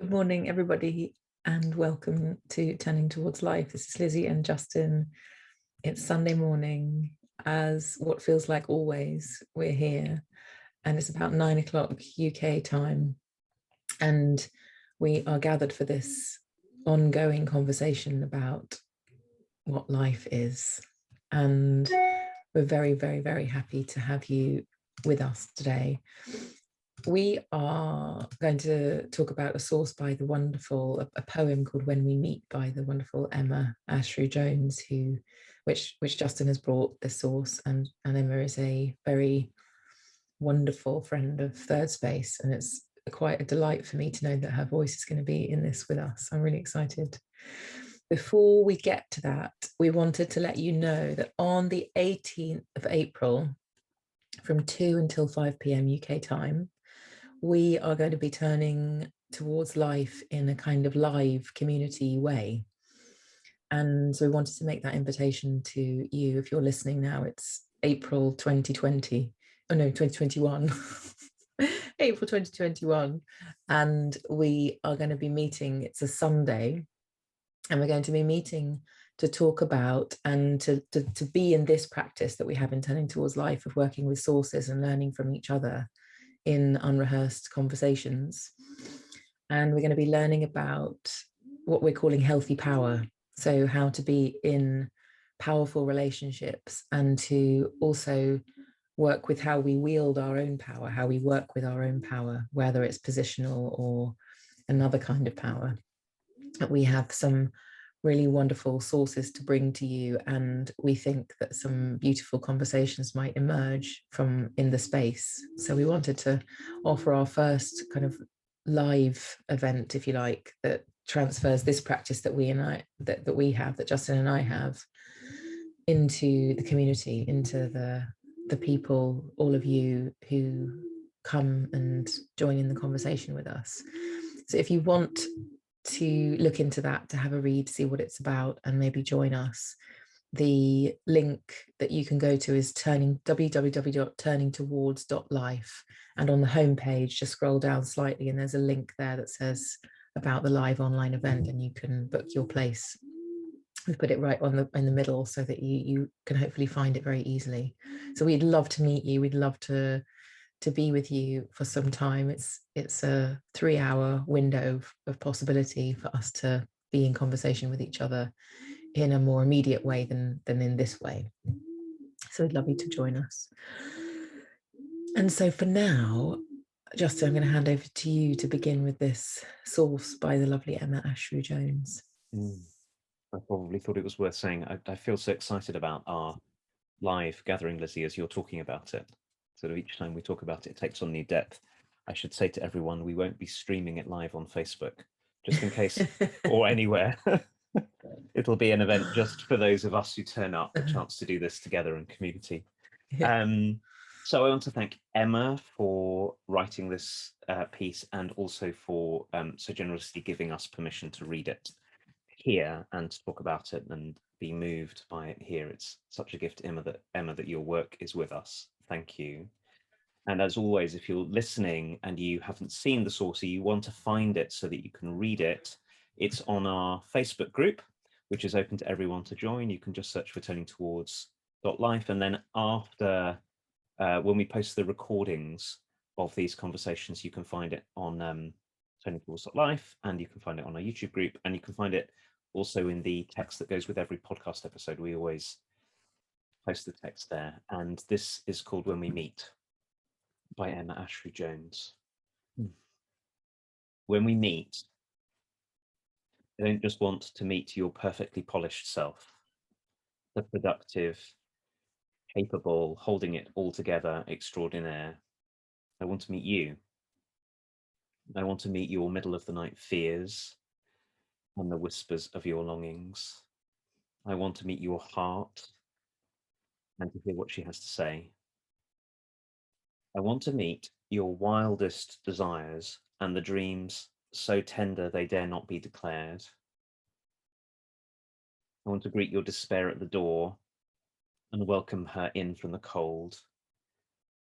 Good morning, everybody, and welcome to Turning Towards Life. This is Lizzie and Justin. It's Sunday morning, as what feels like always, we're here, and it's about 9 o'clock UK time, and we are gathered for this ongoing conversation about what life is. And we're very, very, very happy to have you with us today. We are going to talk about a source by the wonderful, a poem called When We Meet by the wonderful Emma Ashru Jones, which Justin has brought this source, and Emma is a very wonderful friend of Thirdspace, and it's quite a delight for me to know that her voice is going to be in this with us. I'm really excited. Before we get to that, we wanted to let you know that on the 18th of April, from 2 until 5 p.m. UK time, we are going to be turning towards life in a kind of live community way. And so we wanted to make that invitation to you. If you're listening now, it's April 2020. Oh no, 2021. April 2021. And we are going to be meeting, it's a Sunday, and we're going to be meeting to talk about and to be in this practice that we have in Turning Towards Life of working with sources and learning from each other in unrehearsed conversations. And we're going to be learning about what we're calling healthy power. So how to be in powerful relationships and to also work with how we wield our own power, how we work with our own power, whether it's positional or another kind of power. We have some really wonderful sources to bring to you, and we think that some beautiful conversations might emerge from in the space. So we wanted to offer our first kind of live event, if you like, that transfers this practice that we have, that Justin and I have, into the community, into the people, all of you who come and join in the conversation with us. So if you want to look into that, to have a read, see what it's about, and maybe join us, the link that you can go to is www.turningtowards.life, and on the homepage just scroll down slightly and there's a link there that says about the live online event, and you can book your place. We've put it right in the middle so that you can hopefully find it very easily. So we'd love to meet you. We'd love to be with you for some time. It's a 3-hour window of possibility for us to be in conversation with each other in a more immediate way than in this way. So we'd love you to join us. And so for now, Justin, I'm going to hand over to you to begin with this source by the lovely Emma Ashru Jones. I probably thought it was worth saying, I feel so excited about our live gathering, Lizzie, as you're talking about it. Sort of each time we talk about it, it takes on new depth. I should say to everyone, we won't be streaming it live on Facebook, just in case, or anywhere. It'll be an event just for those of us who turn up, a chance to do this together in community. Yeah. So I want to thank Emma for writing this piece, and also for so generously giving us permission to read it here and to talk about it and be moved by it here. It's such a gift, Emma, that your work is with us. Thank you. And as always, if you're listening and you haven't seen the source, or you want to find it so that you can read it, it's on our Facebook group, which is open to everyone to join. You can just search for Turning Towards Life, and then after when we post the recordings of these conversations, you can find it on Turning Towards Life, and you can find it on our YouTube group, and you can find it also in the text that goes with every podcast episode. We always post the text there, and this is called When We Meet by Emma Ashru Jones. When we meet, I don't just want to meet your perfectly polished self, the productive, capable, holding it all together extraordinaire. I want to meet you. I want to meet your middle of the night fears and the whispers of your longings. I want to meet your heart and to hear what she has to say. I want to meet your wildest desires and the dreams so tender they dare not be declared. I want to greet your despair at the door and welcome her in from the cold,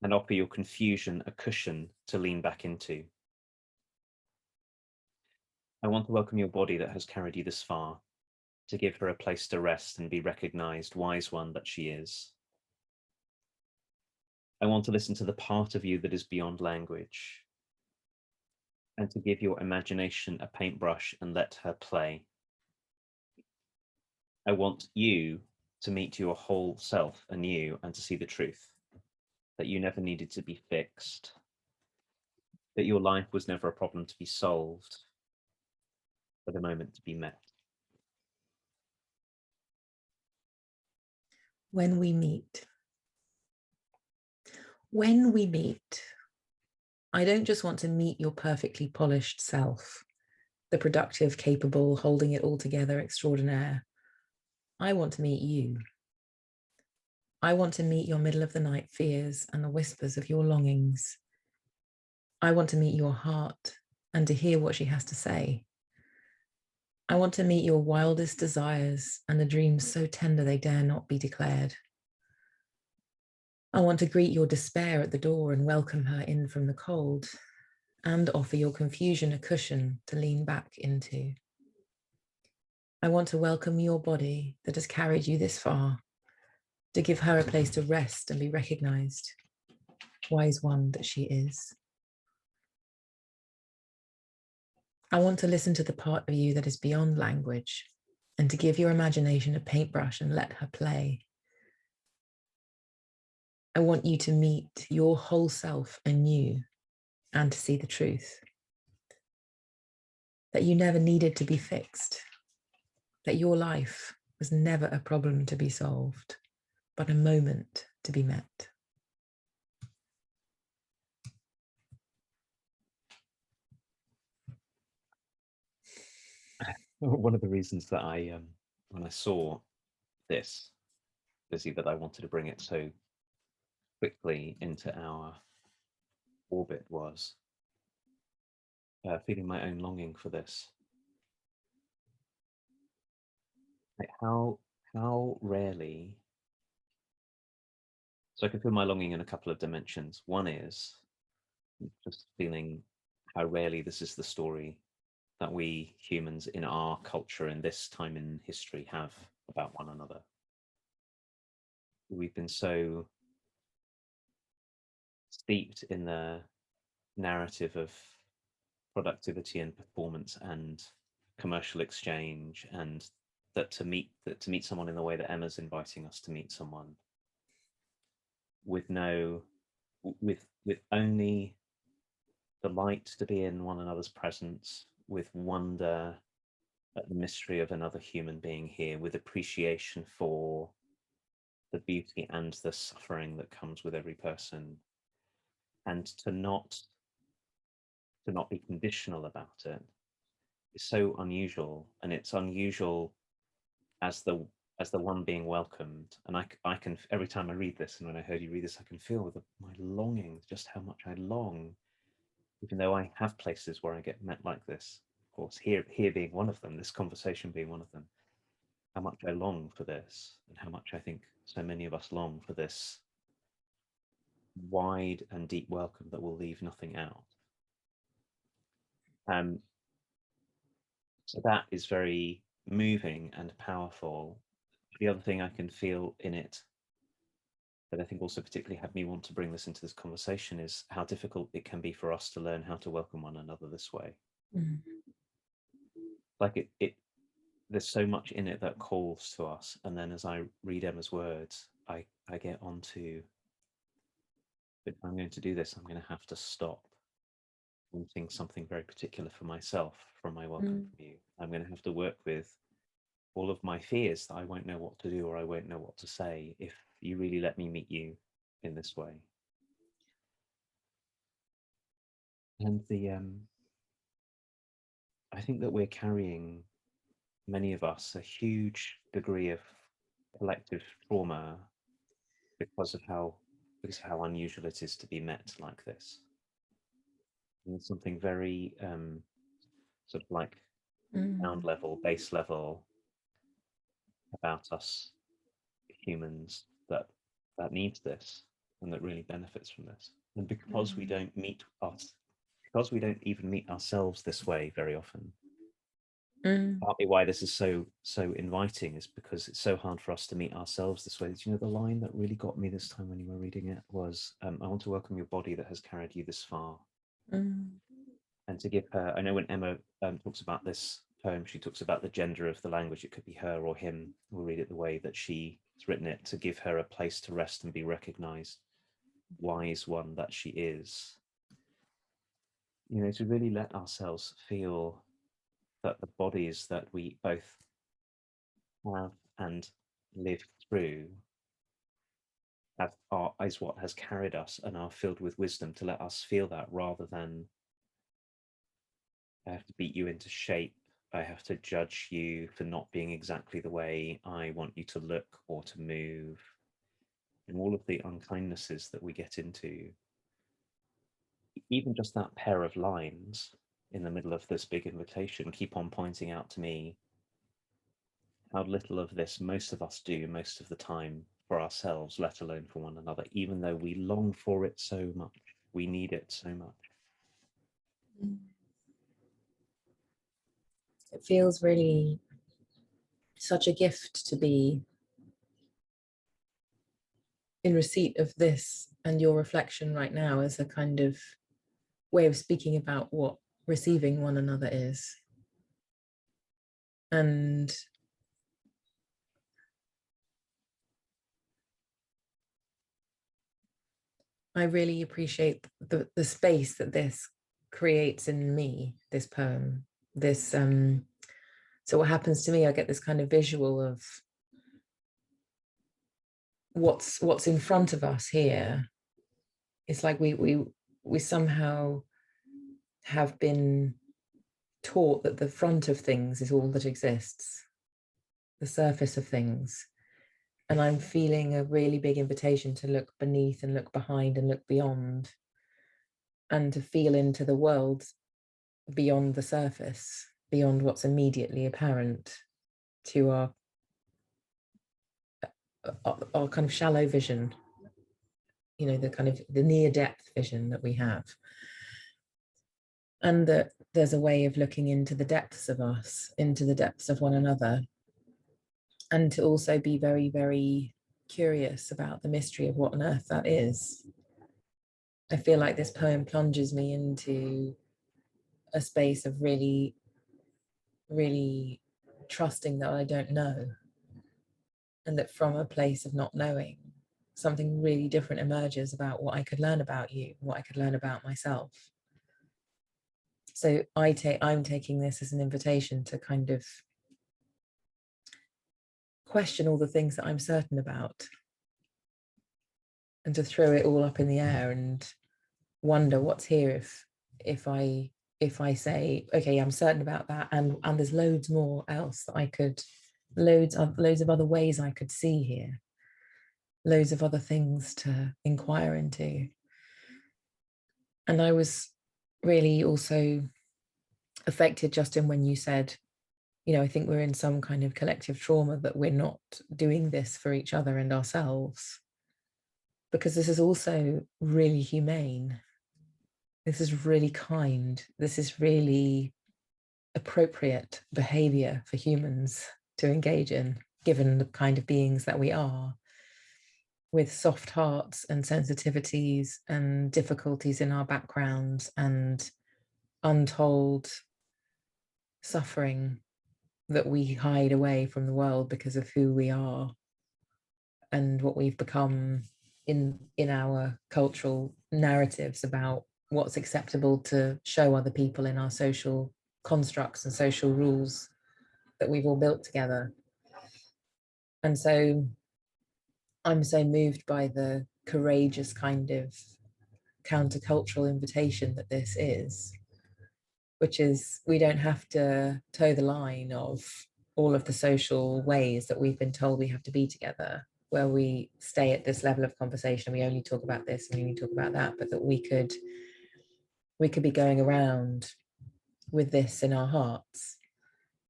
and offer your confusion a cushion to lean back into. I want to welcome your body that has carried you this far, to give her a place to rest and be recognized, wise one that she is. I want to listen to the part of you that is beyond language, and to give your imagination a paintbrush and let her play. I want you to meet your whole self anew and to see the truth, that you never needed to be fixed, that your life was never a problem to be solved, but a moment to be met. When we meet. When we meet, I don't just want to meet your perfectly polished self, the productive, capable, holding it all together extraordinaire. I want to meet you. I want to meet your middle of the night fears and the whispers of your longings. I want to meet your heart and to hear what she has to say. I want to meet your wildest desires and the dreams so tender they dare not be declared. I want to greet your despair at the door and welcome her in from the cold, and offer your confusion a cushion to lean back into. I want to welcome your body that has carried you this far, to give her a place to rest and be recognized, wise one that she is. I want to listen to the part of you that is beyond language, and to give your imagination a paintbrush and let her play. I want you to meet your whole self anew and to see the truth, that you never needed to be fixed, that your life was never a problem to be solved, but a moment to be met. One of the reasons that when I saw this, Lizzie, that I wanted to bring it so quickly into our orbit was feeling my own longing for this. Like how rarely. So I can feel my longing in a couple of dimensions. One is just feeling how rarely this is the story that we humans in our culture in this time in history have about one another. We've been so steeped in the narrative of productivity and performance and commercial exchange, and that to meet someone in the way that Emma's inviting us to meet someone with no with only delight to be in one another's presence, with wonder at the mystery of another human being here, with appreciation for the beauty and the suffering that comes with every person, and to not be conditional about it is so unusual. And it's unusual as the one being welcomed. And I can, every time I read this, and when I heard you read this, I can feel my longing, just how much I long, even though I have places where I get met like this. Of course, here being one of them, this conversation being one of them, how much I long for this, and how much I think so many of us long for this wide and deep welcome that will leave nothing out. So that is very moving and powerful. The other thing I can feel in it that I think also particularly had me want to bring this into this conversation is how difficult it can be for us to learn how to welcome one another this way. Mm. Like there's so much in it that calls to us. And then as I read Emma's words, I get onto, if I'm going to do this, I'm going to have to stop wanting something very particular for myself from my welcome from you. I'm going to have to work with all of my fears that I won't know what to do or I won't know what to say if you really let me meet you in this way. And I think that we're carrying, many of us, a huge degree of collective trauma because of how unusual it is to be met like this. And there's something very sort of like ground level, base level about us humans that needs this and that really benefits from this. And because we don't even meet ourselves this way very often, Partly why this is so inviting is because it's so hard for us to meet ourselves this way. Do you know the line that really got me this time when you were reading it was, I want to welcome your body that has carried you this far. And to give her, I know when Emma talks about this poem, she talks about the gender of the language. It could be her or him. We'll read it the way that she's written it, to give her a place to rest and be recognized, wise one that she is. You know, to really let ourselves feel that the bodies that we both have and live through is what has carried us and are filled with wisdom, to let us feel that, rather than I have to beat you into shape, I have to judge you for not being exactly the way I want you to look or to move, and all of the unkindnesses that we get into. Even just that pair of lines in the middle of this big invitation keep on pointing out to me how little of this most of us do most of the time for ourselves, let alone for one another, even though we long for it so much. We need it so much. It feels really such a gift to be in receipt of this and your reflection right now as a kind of way of speaking about what receiving one another is. And I really appreciate the space that this creates in me, this poem. This so what happens to me, I get this kind of visual of what's in front of us here. It's like we somehow have been taught that the front of things is all that exists, the surface of things. And I'm feeling a really big invitation to look beneath and look behind and look beyond, and to feel into the world beyond the surface, beyond what's immediately apparent to our kind of shallow vision, you know, the kind of the near depth vision that we have. And that there's a way of looking into the depths of us, into the depths of one another, and to also be very, very curious about the mystery of what on earth that is. I feel like this poem plunges me into a space of really, really trusting that I don't know, and that from a place of not knowing, something really different emerges about what I could learn about you, what I could learn about myself. So I'm taking this as an invitation to kind of question all the things that I'm certain about, and to throw it all up in the air and wonder what's here if I say, okay, I'm certain about that, and there's loads more else that I could, loads of other ways I could see here, loads of other things to inquire into. And I was really also affected, Justin, when you said, you know, I think we're in some kind of collective trauma that we're not doing this for each other and ourselves, because this is also really humane. This is really kind. This is really appropriate behavior for humans to engage in, given the kind of beings that we are, with soft hearts and sensitivities and difficulties in our backgrounds and untold suffering that we hide away from the world because of who we are and what we've become in our cultural narratives about what's acceptable to show other people in our social constructs and social rules that we've all built together. And so I'm so moved by the courageous kind of countercultural invitation that this is, which is we don't have to toe the line of all of the social ways that we've been told we have to be together, where we stay at this level of conversation, we only talk about this and we only talk about that, but that we could be going around with this in our hearts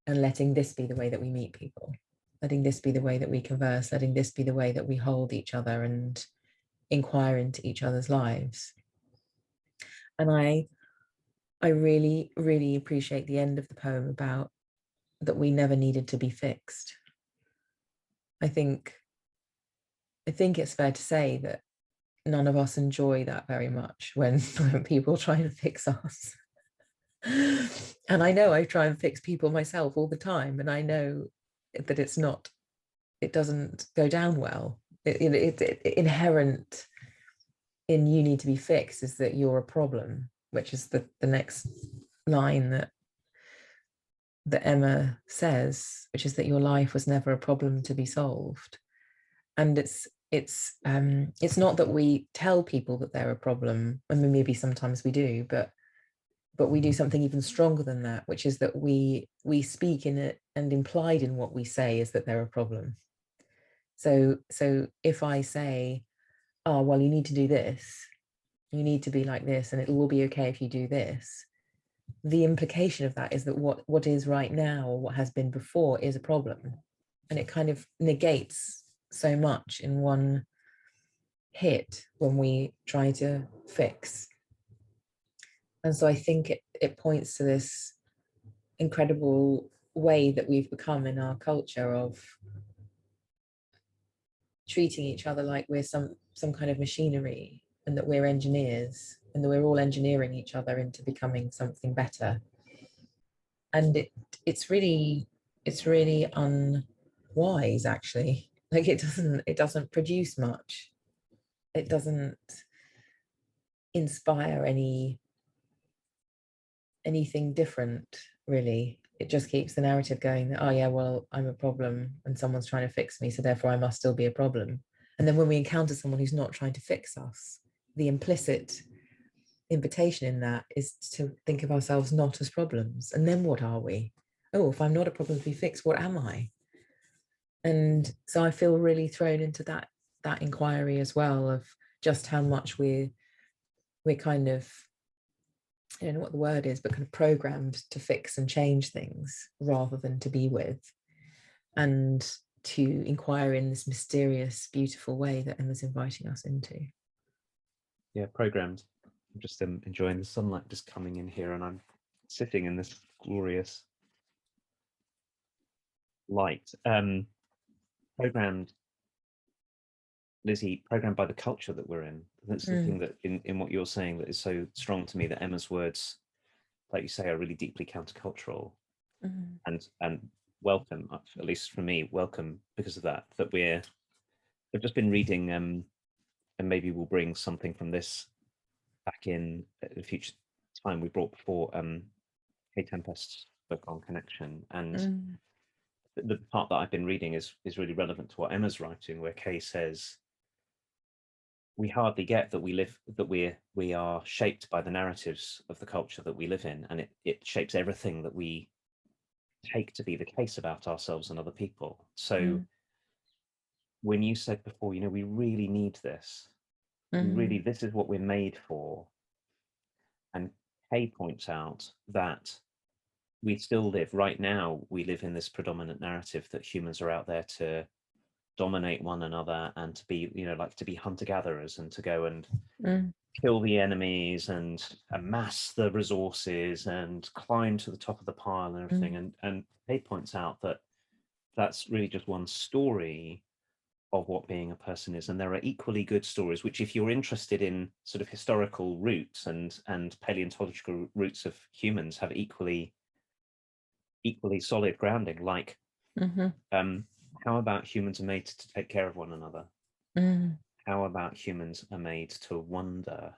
and letting this be the way that we meet people, letting this be the way that we converse, letting this be the way that we hold each other and inquire into each other's lives. And I really, really appreciate the end of the poem about that we never needed to be fixed. I think it's fair to say that none of us enjoy that very much when people try to fix us. And I know I try and fix people myself all the time, and I know that it doesn't go down well. Inherent in you need to be fixed is that you're a problem, which is the next line that Emma says, which is that your life was never a problem to be solved. And it's not that we tell people that they're a problem. I mean, maybe sometimes we do, but we do something even stronger than that, which is that we speak in it, and implied in what we say is that they're a problem. So if I say, oh, well, you need to do this, you need to be like this, and it will be okay if you do this, the implication of that is that what is right now, or what has been before, is a problem. And it kind of negates so much in one hit when we try to fix. And so I think it points to this incredible way that we've become in our culture of treating each other like we're some kind of machinery, and that we're engineers, and that we're all engineering each other into becoming something better. And it's really unwise, actually. Like, it doesn't produce much. It doesn't inspire anything different, really. It just keeps the narrative going that, oh yeah, well, I'm a problem and someone's trying to fix me, so therefore I must still be a problem. And then when we encounter someone who's not trying to fix us, the implicit invitation in that is to think of ourselves not as problems. And then what are we? Oh, if I'm not a problem to be fixed, what am I? And so I feel really thrown into that inquiry as well, of just how much we're kind of, I don't know what the word is, but kind of programmed to fix and change things rather than to be with, and to inquire in this mysterious, beautiful way that Emma's inviting us into. Yeah, programmed. I'm just enjoying the sunlight just coming in here, and I'm sitting in this glorious light. Programmed, Lizzie, programmed by the culture that we're in. That's the thing that in what you're saying that is so strong to me, that Emma's words, like you say, are really deeply countercultural. And welcome, at least for me, welcome because of that. I've just been reading, and maybe we'll bring something from this back in a future time. We brought before Kay Tempest's book on connection, and the part that I've been reading is really relevant to what Emma's writing, where Kay says, we hardly get that we are shaped by the narratives of the culture that we live in, and it shapes everything that we take to be the case about ourselves and other people. So when you said before, we really need this, really, this is what we're made for. And Kay points out that we still live right now, we live in this predominant narrative that humans are out there to dominate one another, and to be, like to be hunter-gatherers, and to go and kill the enemies and amass the resources and climb to the top of the pile and everything. And Kay points out that that's really just one story of what being a person is, and there are equally good stories, which, if you're interested in sort of historical roots and paleontological roots of humans, have equally solid grounding. Like, how about humans are made to take care of one another? How about humans are made to wonder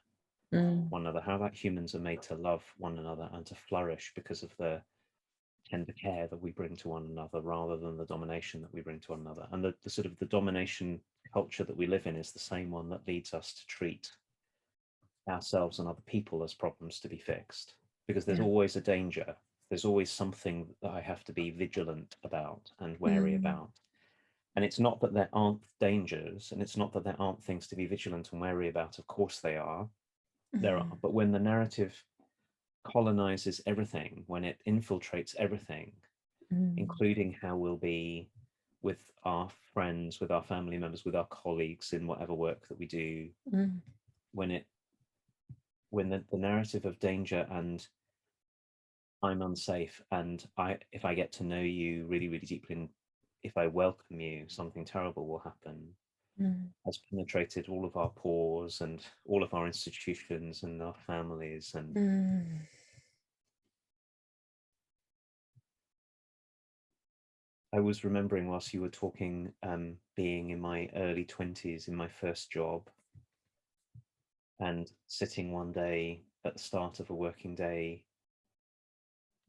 one another? How about humans are made to love one another and to flourish because of the tender care that we bring to one another, rather than the domination that we bring to one another? And the sort of the domination culture that we live in is the same one that leads us to treat ourselves and other people as problems to be fixed, because there's always a danger. There's always something that I have to be vigilant about and wary about. And it's not that there aren't dangers, and it's not that there aren't things to be vigilant and wary about. Of course there are. There are. But when the narrative colonizes everything, when it infiltrates everything, including how we'll be with our friends, with our family members, with our colleagues in whatever work that we do, when the narrative of danger and I'm unsafe, and if I get to know you really, really deeply, and if I welcome you, something terrible will happen. Has penetrated all of our pores and all of our institutions and our families. And I was remembering whilst you were talking, being in my early 20s in my first job, and sitting one day at the start of a working day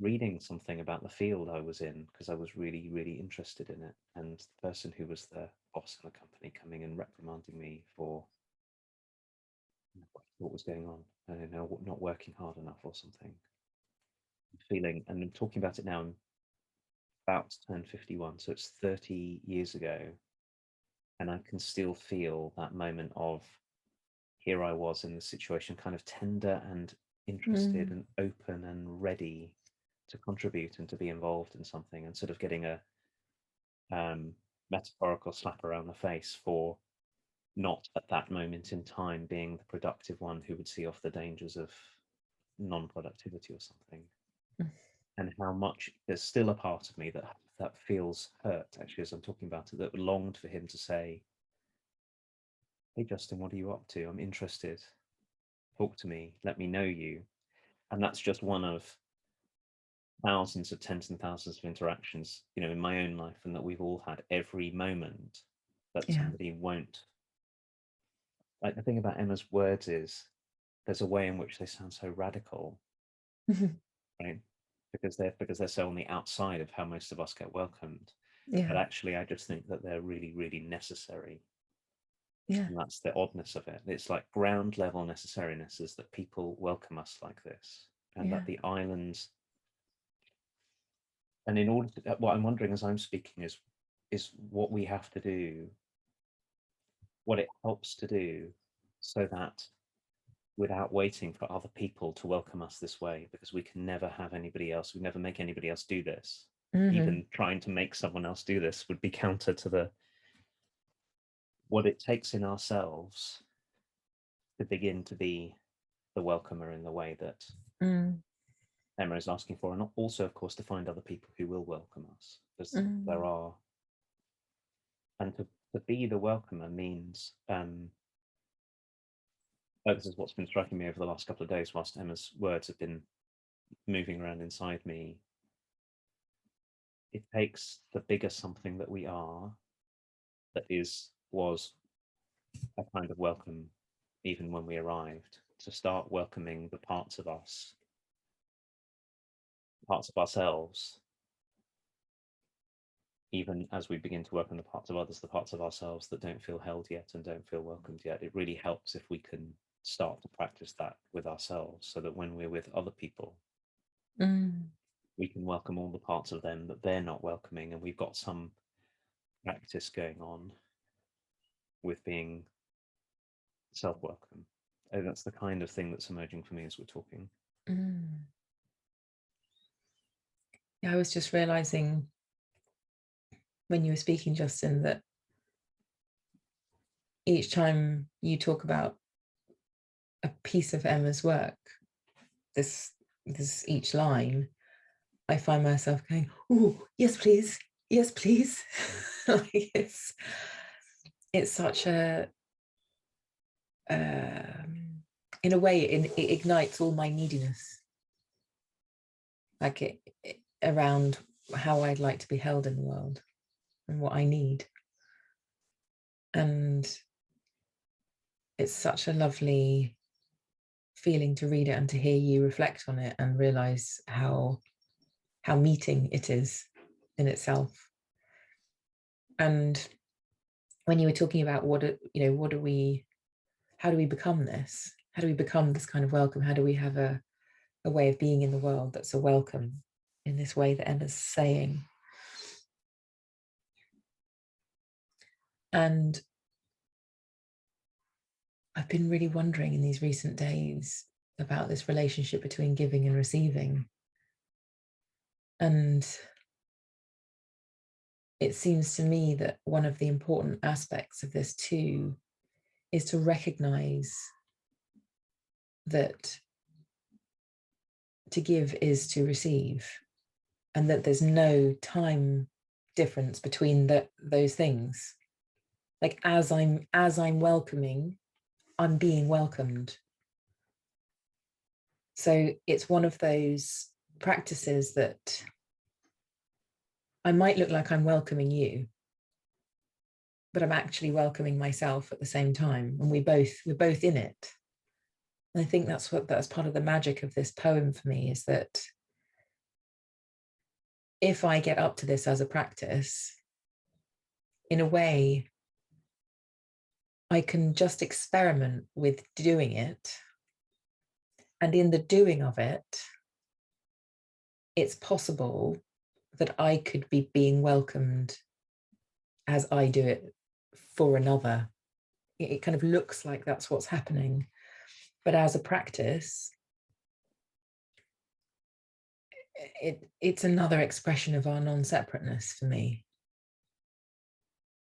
reading something about the field I was in, because I was really, really interested in it. And the person who was the boss in the company coming and reprimanding me for what was going on, I don't know, not working hard enough or something. Feeling, and I'm talking about it now, I'm about to turn 51, so it's 30 years ago. And I can still feel that moment of, here I was in the situation, kind of tender and interested and open and ready to contribute and to be involved in something, and sort of getting a metaphorical slap around the face for not at that moment in time being the productive one who would see off the dangers of non-productivity or something. And how much there's still a part of me that feels hurt, actually, as I'm talking about it, that longed for him to say, hey Justin, what are you up to? I'm interested, talk to me, let me know you. And that's just one of thousands of tens and thousands of interactions, in my own life, and that we've all had every moment that somebody won't. Like, the thing about Emma's words is there's a way in which they sound so radical, right? Because they're so on the outside of how most of us get welcomed. But actually, I just think that they're really, really necessary. And that's the oddness of it. It's like ground level necessariness is that people welcome us like this, and that the islands. And in order to, what I'm wondering as I'm speaking is what we have to do, what it helps to do, so that without waiting for other people to welcome us this way, because we can never have anybody else, we never make anybody else do this. Even trying to make someone else do this would be counter to what it takes in ourselves to begin to be the welcomer in the way that Emma is asking for, and also, of course, to find other people who will welcome us, because there are. And to be the welcomer means, this is what's been striking me over the last couple of days whilst Emma's words have been moving around inside me. It takes the bigger something that we are, that was a kind of welcome even when we arrived, to start welcoming the parts of us, parts of ourselves, even as we begin to work on the parts of others, the parts of ourselves that don't feel held yet and don't feel welcomed yet. It really helps if we can start to practice that with ourselves, so that when we're with other people, we can welcome all the parts of them that they're not welcoming, and we've got some practice going on with being self-welcome. And that's the kind of thing that's emerging for me as we're talking. Yeah, I was just realizing when you were speaking, Justin, that each time you talk about a piece of Emma's work, this each line, I find myself going, oh, yes, please. Yes, please. Like it's such a, in a way, it ignites all my neediness. Like around how I'd like to be held in the world and what I need. And it's such a lovely feeling to read it and to hear you reflect on it and realize how meeting it is in itself. And when you were talking about how do we become this? How do we become this kind of welcome? How do we have a way of being in the world that's a welcome in this way that Emma's saying? And I've been really wondering in these recent days about this relationship between giving and receiving. And it seems to me that one of the important aspects of this too is to recognize that to give is to receive, and that there's no time difference between those things. Like as I'm welcoming, I'm being welcomed. So it's one of those practices that I might look like I'm welcoming you, but I'm actually welcoming myself at the same time, and we're both in it. And I think that's part of the magic of this poem for me, is that if I get up to this as a practice, in a way, I can just experiment with doing it. And in the doing of it, it's possible that I could be being welcomed as I do it for another. It kind of looks like that's what's happening. But as a practice, it's another expression of our non-separateness for me.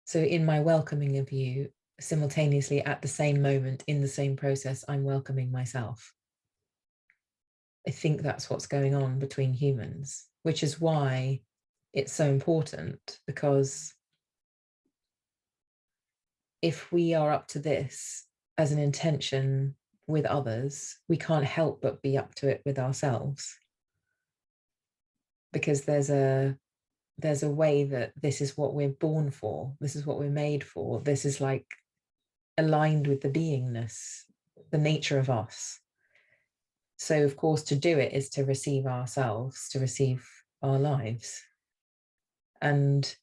So in my welcoming of you, simultaneously at the same moment, in the same process, I'm welcoming myself. I think that's what's going on between humans, which is why it's so important, because if we are up to this as an intention with others, we can't help but be up to it with ourselves, because there's a way that this is what we're born for, this is what we're made for, this is like aligned with the beingness, the nature of us. So of course, to do it is to receive ourselves, to receive our lives. And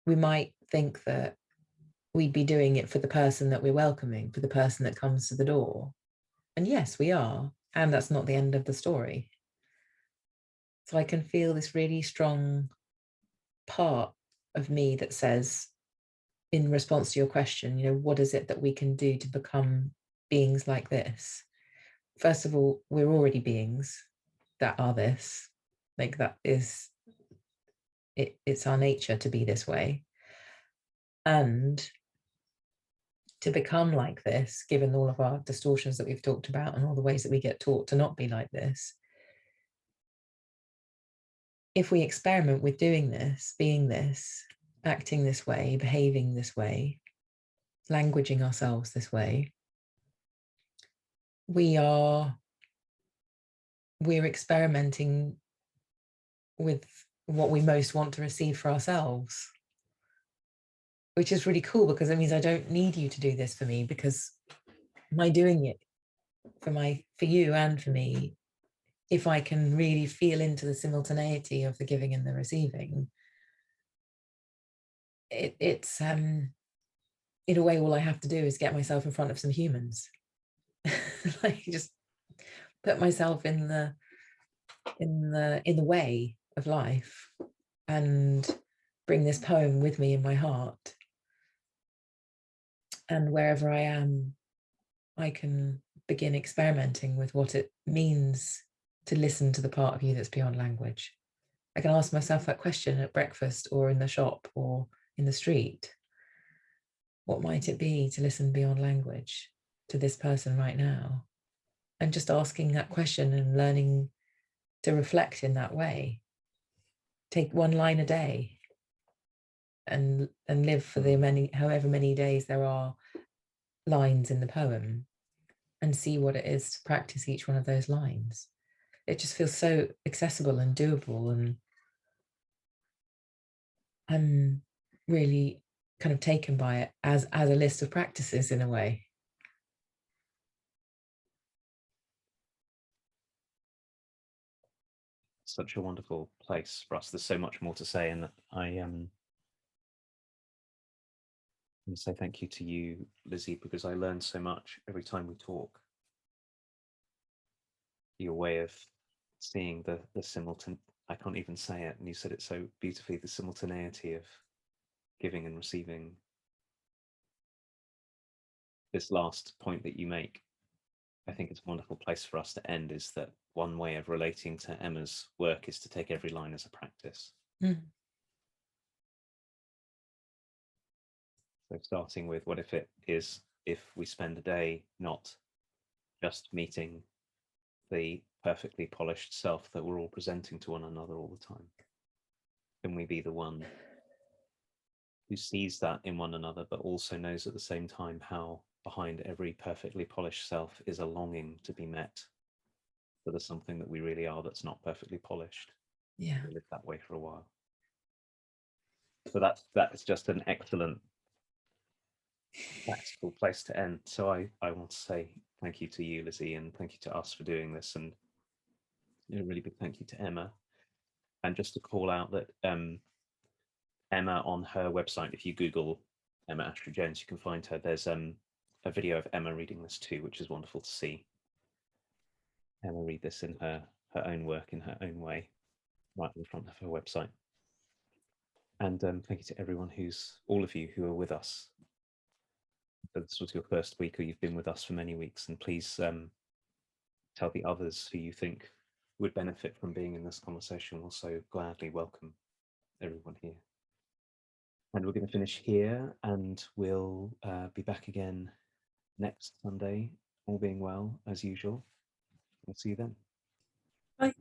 we might think that we'd be doing it for the person that we're welcoming, for the person that comes to the door. And yes, we are. And that's not the end of the story. So I can feel this really strong part of me that says, in response to your question, what is it that we can do to become beings like this? First of all, we're already beings that are this. Like that is it's our nature to be this way. And to become like this, given all of our distortions that we've talked about and all the ways that we get taught to not be like this, if we experiment with doing this, being this, acting this way, behaving this way, languaging ourselves this way, we're experimenting with what we most want to receive for ourselves, which is really cool, because it means I don't need you to do this for me, because my doing it for you and for me, if I can really feel into the simultaneity of the giving and the receiving, it's in a way, all I have to do is get myself in front of some humans. Like just put myself in the way of life and bring this poem with me in my heart, and wherever I am, I can begin experimenting with what it means to listen to the part of you that's beyond language. I can ask myself that question at breakfast or in the shop or in the street. What might it be to listen beyond language to this person right now? And just asking that question and learning to reflect in that way. Take one line a day and live for the however many days there are lines in the poem, and see what it is to practice each one of those lines. It just feels so accessible and doable, and I'm really kind of taken by it as a list of practices in a way. Such a wonderful place for us. There's so much more to say, and I want to say thank you to you, Lizzie, because I learn so much every time we talk. Your way of seeing the I can't even say it, and you said it so beautifully, the simultaneity of giving and receiving. This last point that you make, I think it's a wonderful place for us to end, is that one way of relating to Emma's work is to take every line as a practice. Mm. So starting with, what if it is, if we spend a day not just meeting the perfectly polished self that we're all presenting to one another all the time? Can we be the one who sees that in one another, but also knows at the same time how behind every perfectly polished self is a longing to be met, that there's something that we really are that's not perfectly polished? Yeah. We lived that way for a while. So that's just an excellent practical place to end. So I want to say thank you to you, Lizzie, and thank you to us for doing this, and a really big thank you to Emma. And just to call out that Emma, on her website, if you Google Emma Ashru Jones, you can find her. There's a video of Emma reading this too, which is wonderful to see. Emma read this in her own work, in her own way, right in front of her website. And thank you to everyone all of you who are with us. So this was your first week, or you've been with us for many weeks, and please tell the others who you think would benefit from being in this conversation. We'll so gladly welcome everyone here. And we're going to finish here, and we'll be back again next Sunday, all being well, as usual. We'll see you then. Bye.